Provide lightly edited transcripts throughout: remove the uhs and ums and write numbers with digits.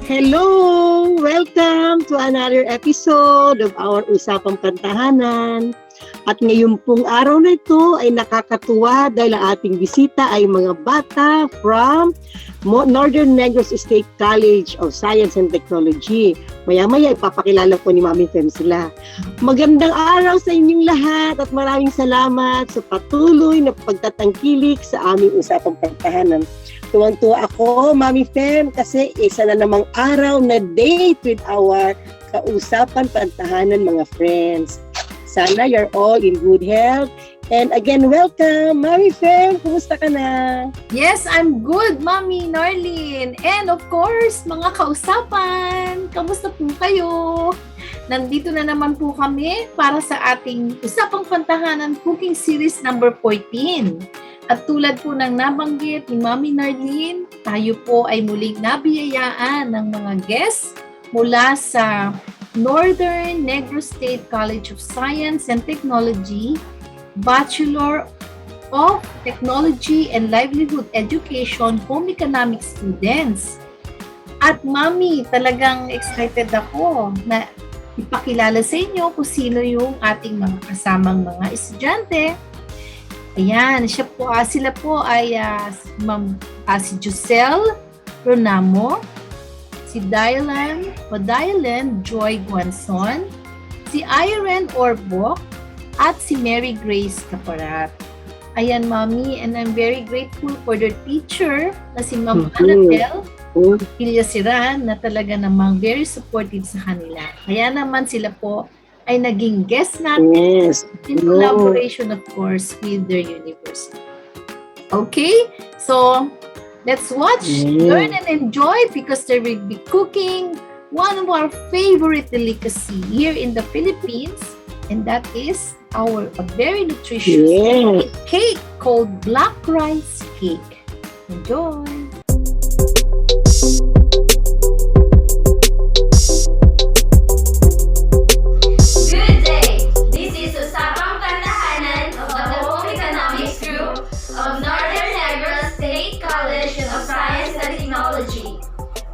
Hello! Welcome to another episode of our Usapang Pantahanan. At ngayon pong araw na ito ay nakakatuwa dahil ang ating bisita ay mga bata from Northern Negros State College of Science and Technology. Maya-maya ipapakilala po ni Mami Fem sila. Magandang araw sa inyong lahat at maraming salamat sa patuloy na pagtatangkilik sa aming Usapang Pantahanan. Tuwang-tuwa ako, Mami Fem, kasi isa na namang araw na date with our Kausapan Pantahanan, mga friends. Sana you're all in good health. And again, welcome, Mami Fem. Kumusta ka na? Yes, I'm good, Mami Norlin. And of course, mga kausapan, kamusta po kayo? Nandito na naman po kami para sa ating Usapang Pantahanan Cooking Series number 14. At tulad po ng nabanggit ni Mami Narlene, tayo po ay muling nabiyayaan ng mga guests mula sa Northern Negros State College of Science and Technology, Bachelor of Technology and Livelihood Education Home Economics students. At Mami, talagang excited ako na ipakilala sa inyo kung sino yung ating mga kasamang mga estudyante. Ayan, sila po ay si Giselle Ronamo, si Dialen Joy Guanzon, si Irene Orbok, at si Mary Grace Caparat. Ayan, Mami, and I'm very grateful for their teacher na si Ma'am Anatel Ilyasiran na talaga namang very supportive sa kanila. Kaya naman sila po ay naging guest natin in collaboration, of course, with their university. Okay, so let's watch, learn, and enjoy because they will be cooking one of our favorite delicacy here in the Philippines, and that is a very nutritious cake called black rice cake. Enjoy!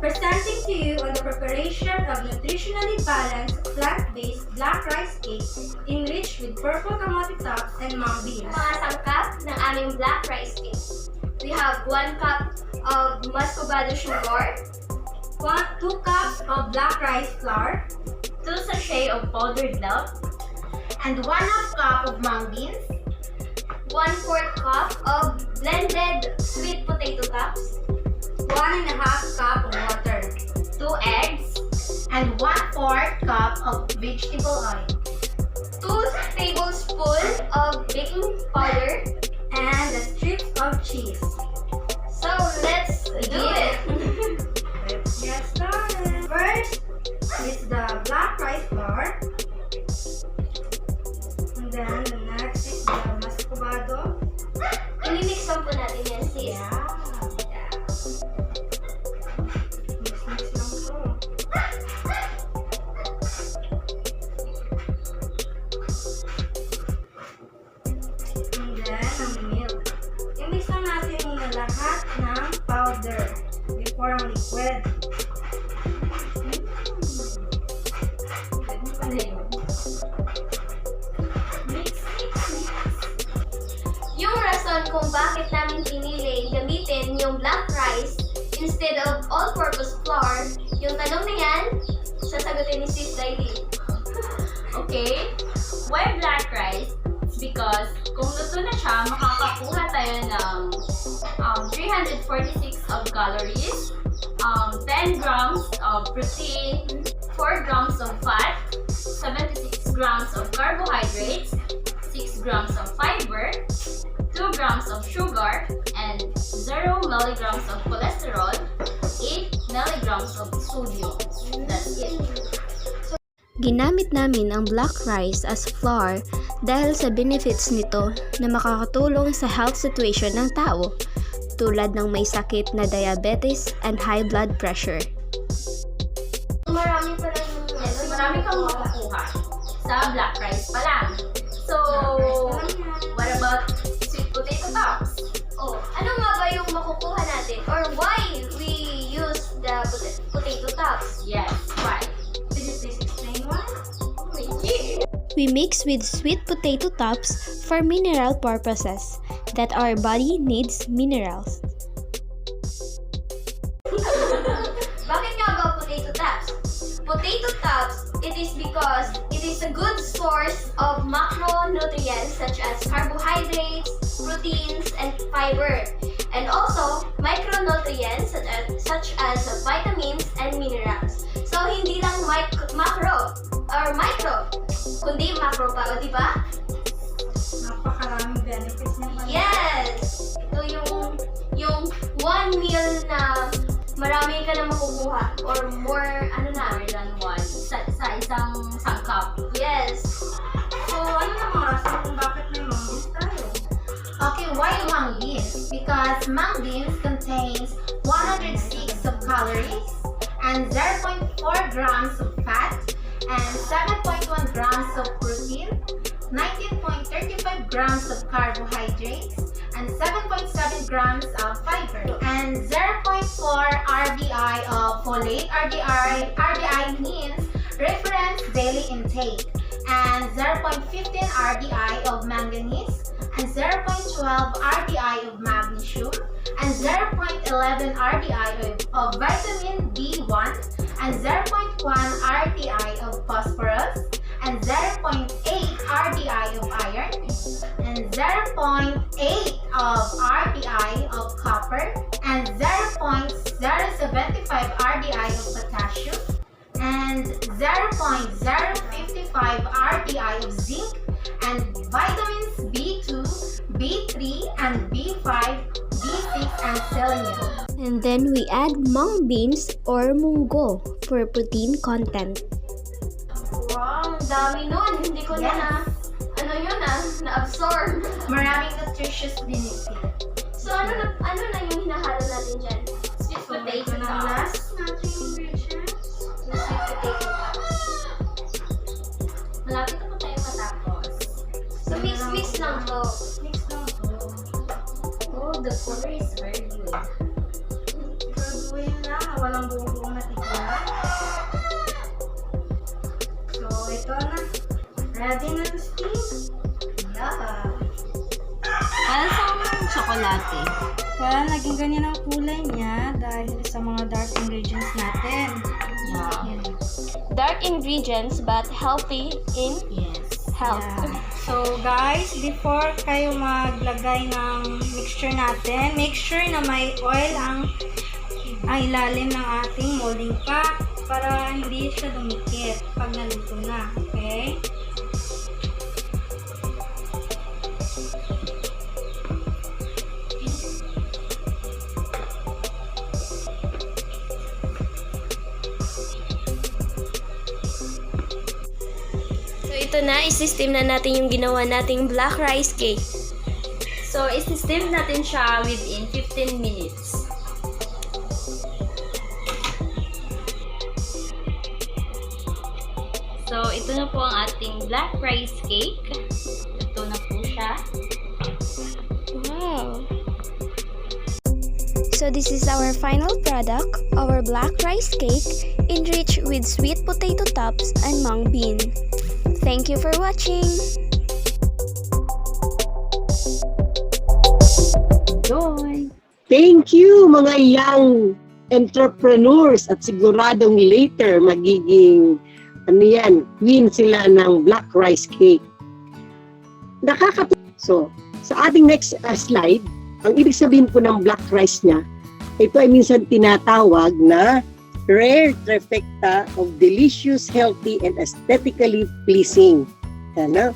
Presenting to you on the preparation of nutritionally balanced plant-based black rice cake enriched with purple kamote tops and mung beans. Mga sangkap ng aming black rice cake. We have 1 cup of muscovado sugar, 2 cups of black rice flour, 2 sachet of powdered milk, and 1/2 cup of mung beans, 1/4 cup of blended sweet potato tops, 1.5 cup of water, 2 eggs, and 1/4 cup of vegetable oil, 2 tablespoons of baking powder, and the strips of cheese. So let's do it! Let's get started. First is the black rice flour, and then the next is the muscovado. I-mix lang po natin yan, sis. I-mix lang natin muna lahat ng powder before ang liquid. Yung rason kung bakit namin pinili gamitin yung black rice instead of all-purpose flour, yung tanong na yan, sasagutin ni Sis Daily. Okay? Why black rice? It's because kung luto na siya, makakakuha tayo ng 346 of calories, 10 grams of protein, 4 grams of fat, 76 grams of carbohydrates, 6 grams of fiber, 2 grams of sugar, and 0 milligrams of cholesterol, 8 milligrams of sodium. That's it. Ginamit namin ang black rice as flour dahil sa benefits nito na makakatulong sa health situation ng tao, tulad ng may sakit na diabetes and high blood pressure. Marami pa rin Marami kang makukuha sa black rice pa lang. So, what about sweet potato tops? ano nga ba yung makukuha natin? Or why we use the potato tops? We mix with sweet potato tops for mineral purposes, that our body needs minerals. Bakit nga ba potato tops? Potato tops, it is because it is a good source of macronutrients such as carbohydrates, proteins, and fiber. And also, micronutrients such as vitamins and minerals. So, hindi lang macro or micro, kundi macro pa, o diba? Napakaraming benefits naman. Yes! Ito yung one meal na marami ka na makukuha or more, More than one. Sa isang sangkap. Yes! So, ano namang rason kung bakit may mung beans tayo? Okay, why mung beans? Because mung beans contains 106 of calories and 0.4 grams of fat and 7.1 grams of protein, 19.35 grams of carbohydrates, and 7.7 grams of fiber, and 0.4 RDI of folate. RDI means reference daily intake, and 0.15 RDI of manganese, and 0.12 RDI of magnesium, and 0.11 RDI of vitamin B1, and 0.1 RDI of phosphorus, and 0.8 RDI of iron, and 0.8 of RDI of copper, and 0.075 RDI of potassium, and 0.055 RDI of zinc, and vitamins B2, B3, and B5, B6, and selenium. And then we add mung beans or munggo for protein content. Wow, ang dami nun. Hindi ko na na-absorb. Maraming nutritious benefit. So, ano na yung hinahalo natin dyan? Sweet potato Ito na ang last nating ingredients. Yung sweet potato tops. Malapit na po tayo matapos. So, mix lang to. Mix lang to. Oh, the color is very good. Siguraduhin lang na walang buong-buong natitira. So, ito na. Ready na to steam. Yeah. Para sa tsokolate. Kaya naging ganyan ang kulay niya dahil sa mga dark ingredients natin. Yeah. Dark ingredients but healthy in Yes. health. Yeah. So guys, before kayo maglagay ng mixture natin, make sure na may oil ang ilalim ng ating molding pack para hindi siya dumikit pag naluto na. Okay? So ito na, isistem na natin yung ginawa nating black rice cake. So, isi-steam natin siya within 15 minutes. So, ito na po ang ating black rice cake. Ito na po siya. Wow! So this is our final product, our black rice cake, enriched with sweet potato tops and mung bean. Thank you for watching! Joy! Thank you mga young entrepreneurs at siguradong later magiging queen sila ng black rice cake. So, sa ating next slide, ang ibig sabihin po ng black rice niya, ito ay minsan tinatawag na rare trifecta of delicious, healthy, and aesthetically pleasing. Ano?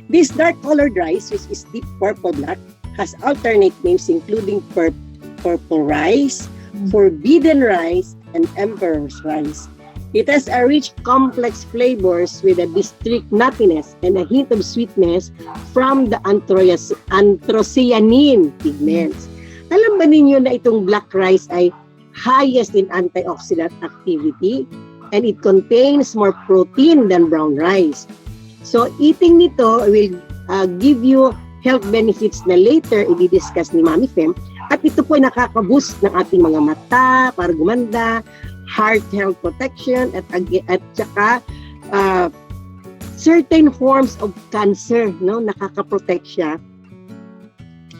This dark-colored rice, which is deep purple-black, has alternate names including purple rice, forbidden rice, and emperor's rice. It has a rich, complex flavors with a distinct nuttiness and a hint of sweetness from the anthocyanin pigments. Alam ba ninyo na itong black rice ay highest in antioxidant activity and it contains more protein than brown rice. So, eating nito will give you health benefits na later i-discuss ni Mami Fem. At ito po ay nakaka-boost ng ating mga mata para gumanda, heart health protection, at saka certain forms of cancer, no? Nakaka-protect siya.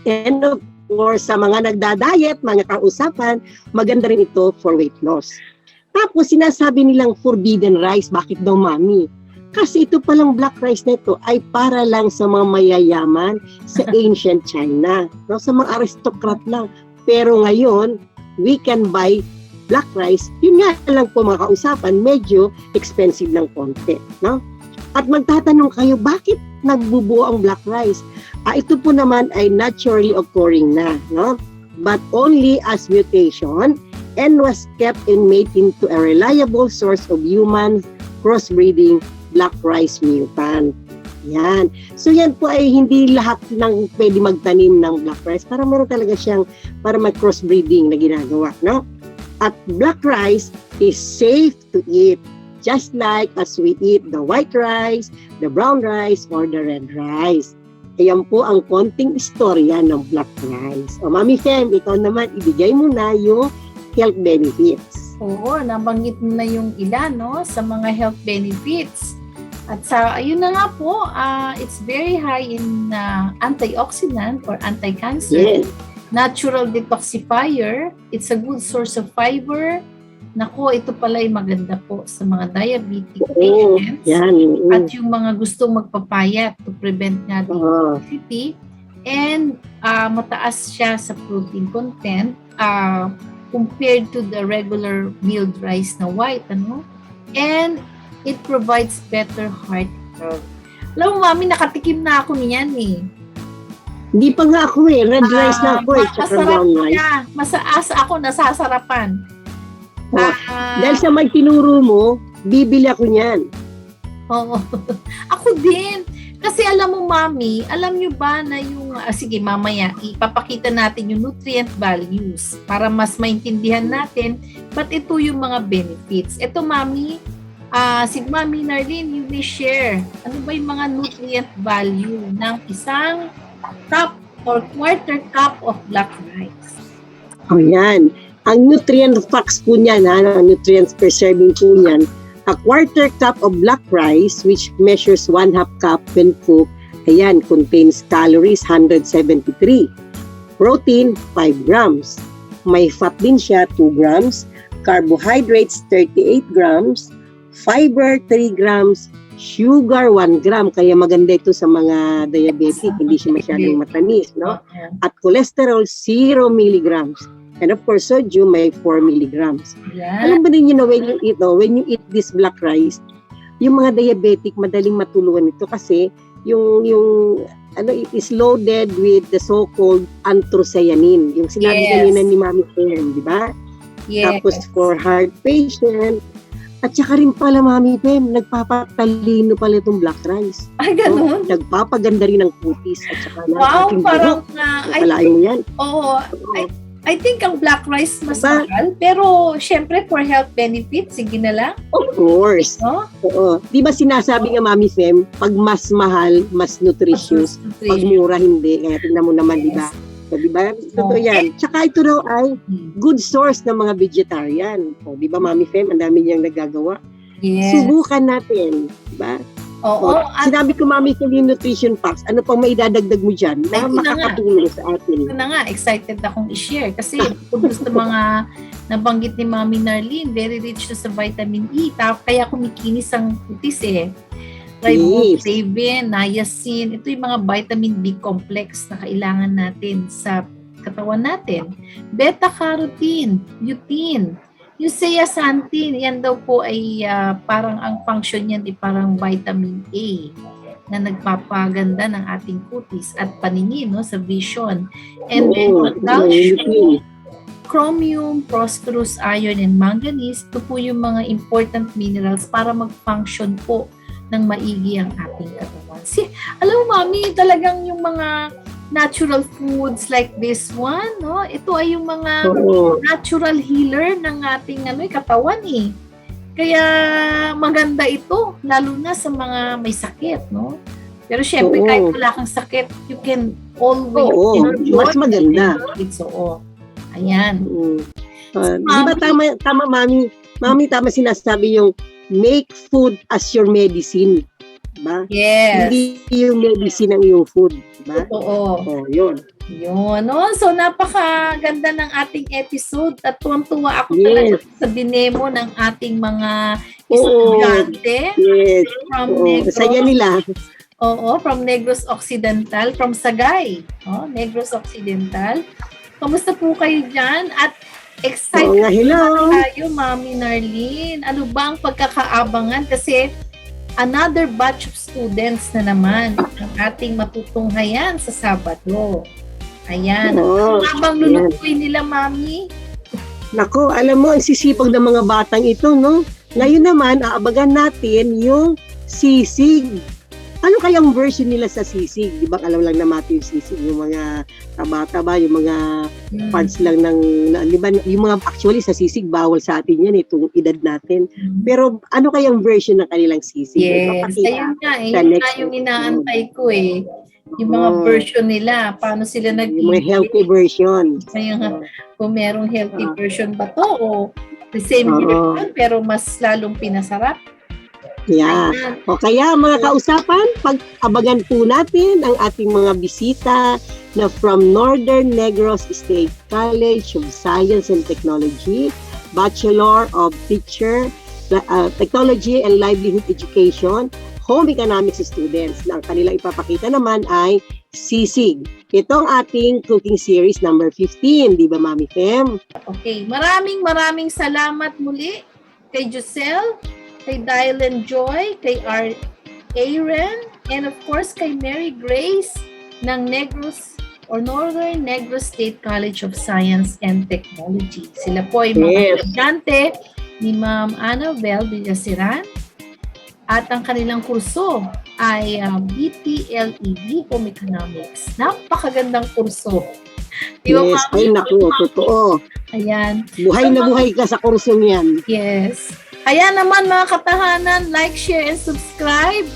And of course, sa mga nagda-diet, mga kausapan, maganda rin ito for weight loss. Tapos, sinasabi nilang forbidden rice. Bakit daw, mami? Kasi ito palang black rice na ito ay para lang sa mga mayayaman sa ancient China. No? Sa mga aristocrat lang. Pero ngayon, we can buy black rice. Yun nga lang po mga kausapan, medyo expensive ng konti. No? At magtatanong kayo, bakit nagbubuo ang black rice? Ito po naman ay naturally occurring na. No? But only as mutation and was kept and made into a reliable source of human crossbreeding black rice mutant. Yan. So yan po ay hindi lahat ng pwede magtanim ng black rice. Para meron talaga siyang para mag-crossbreeding na ginagawa. No? At black rice is safe to eat. Just like as we eat the white rice, the brown rice, or the red rice. Ayan po ang konting istorya ng black rice. O Mami Fem, ikaw naman, ibigay mo na yung health benefits. Oo, nabanggit mo na yung ilan, no, sa mga health benefits. At sa, ayun na nga po, it's very high in antioxidant or anti-cancer. Yes. Natural detoxifier. It's a good source of fiber. Nako, ito pala ay maganda po sa mga diabetic patients. Yan. At yung mga gustong magpapayat to prevent nga the obesity. And mataas siya sa protein content compared to the regular milled rice na white. Ano? And it provides better heart health. Alam mo, mami, nakatikim na ako niyan eh. Hindi pa nga ako eh. Red rice na ako eh. Tsaka brown rice. Masaas ako, nasasarapan. Dahil sa may tinuro mo, bibili ako niyan. Oo. Ako din. Kasi alam mo, mami, alam nyo ba na yung, sige mamaya, ipapakita natin yung nutrient values para mas maintindihan natin, but ito yung mga benefits. Ito, mami, si Mami Narlene, you may share. Ano ba yung mga nutrient value ng isang cup or quarter cup of black rice? O yan. Ang nutrient facts po niyan, ang nutrients per serving po niyan, a quarter cup of black rice, which measures 1/2 cup when cooked, ayan, contains calories 173, protein 5 grams, may fat din siya 2 grams, carbohydrates 38 grams, fiber 3 grams, sugar 1 gram, kaya maganda ito sa mga diabetic, hindi siya masyadong matamis, no? At cholesterol 0 milligrams. And of course, sodium may 4 milligrams. Yeah. Alam ba ninyo na when you eat this black rice, yung mga diabetic, madaling matulungan ito kasi it is loaded with the so-called anthocyanin. Yung sinabi kanina ni Mami Fem, di ba? Yes. Tapos for heart patient, at saka rin pala Mami Fem, nagpapatalino pala itong black rice. Ay, ganun? So, nagpapaganda rin ng kutis at saka ng Wow, ating parang buhok. Palain mo yan. Oo. I think ang black rice mas mahal, pero syempre for health benefits, sige na lang. Of course. No? Oo. Di ba sinasabi nga Mami Fem, pag mas mahal, mas nutritious. Pag Nutrition. mura, hindi. Kaya tingnan mo naman, di ba? So, di ba? Totoo yan. Tsaka ito daw ay good source ng mga vegetarian. O, di ba Mami Fem, ang dami niyang nagagawa. Yes. Subukan natin. Di ba? Oo. At Sinabi ko Mami Fem yung nutrition facts. Ano pang maidadagdag mo dyan na Ay, ito na nga. makakatulong sa atin? ito na nga, excited akong i-share kasi kung gusto mga nabanggit ni Mami Narlene, very rich na sa vitamin E. Kaya kumikinis ang kutis eh. Riboflavin, niacin, ito yung mga vitamin B complex na kailangan natin sa katawan natin. Beta-carotene, lutein, yung zeaxanthin, yan daw po ay parang ang function niyan ay parang vitamin A na nagpapaganda ng ating kutis at paningin, no, sa vision. And then calcium, chromium, phosphorus, iron, and manganese, ito po yung mga important minerals para mag-function po ng maigi ang ating katawan. Alam mo, Mami, talagang yung mga natural foods like this one, no? Ito ay yung mga natural healer ng ating katawan eh. Kaya maganda ito, lalo na sa mga may sakit, no? Pero syempre, kahit wala kang sakit, you can always enjoy mas maganda. it. So, ayan. Di ba tama Mami? Mami, tama sinasabi yung make food as your medicine. Diba? Yes. Hindi yung medicine ang iyong food. Diba? Oo. Oh, yun. Yun. No? So, napakaganda ng ating episode at tuwang-tuwa ako Yes. talaga sa dinemo ng ating mga Oo. estudyante Yes. from Oo. Negros. Saya nila. Oo, from Negros Occidental, from Sagay. Oh, Negros Occidental. Kamusta po kayo dyan? At excited Oo nga, hello. tayo, Mami Narlene. Ano ba ang pagkakaabangan? Kasi another batch of students na naman ang ating matutunghayan sa Sabado. Ayan. Oo. Habang lulutuin nila, Mami. Nako, alam mo, ang sisipag ng mga batang ito, no? Ngayon naman, aabagan natin yung sisig. Ano kayang version nila sa sisig? Di ba alam lang natin yung sisig, yung mga bata ba, yung mga parts lang ng, di ba, yung mga actually sa sisig, bawal sa atin yan, itong edad natin. Pero ano kayang version ng kanilang sisig? Yes, ayun nga eh. Yun nga yung inaantay ko eh. Yung mga version nila, paano sila yung mga healthy version. Kung merong healthy version ba to o the same version pero mas lalong pinasarap. Yeah. O kaya mga kausapan, pag-abagan po natin ang ating mga bisita na from Northern Negros State College of Science and Technology, Bachelor of Teacher, Technology and Livelihood Education, Home Economics students na ang kanilang ipapakita naman ay sisig. Ito ang ating cooking series number 15, di ba Mami Fem? Okay, maraming salamat muli kay Giselle, kay Dylan Joy, kay Aaron, and of course kay Mary Grace ng Negros or Northern Negros State College of Science and Technology. Sila po ay mga estudyante ni Ma'am Annabel Villasiran at ang kanilang kurso ay BPLED Home Economics. Napakagandang kurso. Yes, ay naku, totoo. Ayan. Buhay na buhay ka sa kursong yan. Yes. Kaya naman mga katahanan, like, share, and subscribe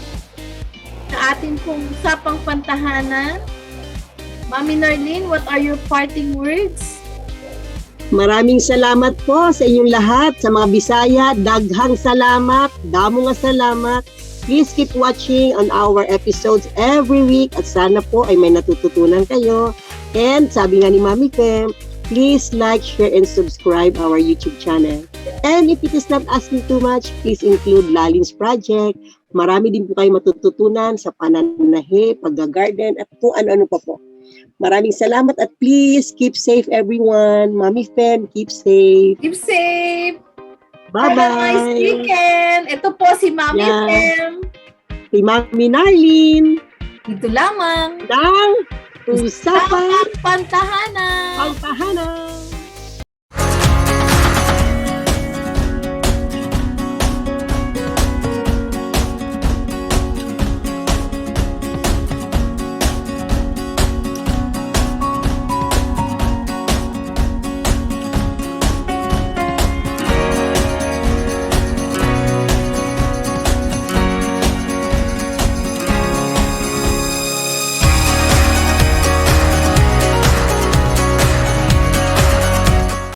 sa ating pong Usapang Pantahanan. Mami Narlene, what are your parting words? Maraming salamat po sa inyong lahat, sa mga Bisaya. Daghang salamat, damo nga salamat. Please keep watching on our episodes every week at sana po ay may natututunan kayo. And sabi nga ni Mami Fem, please like, share, and subscribe our YouTube channel. And if it is not asking too much, please include Lalin's project. Marami din po kayo matututunan sa pananahe, pag-garden, at kung ano-ano pa po. Maraming salamat at please keep safe everyone. Mami Fem, keep safe. Keep safe! Bye-bye! Have a nice weekend! Ito po si Mami Fem. Si Mami Narlene. Dito lamang. Ng Usapang Pantahanan. Pantahanan.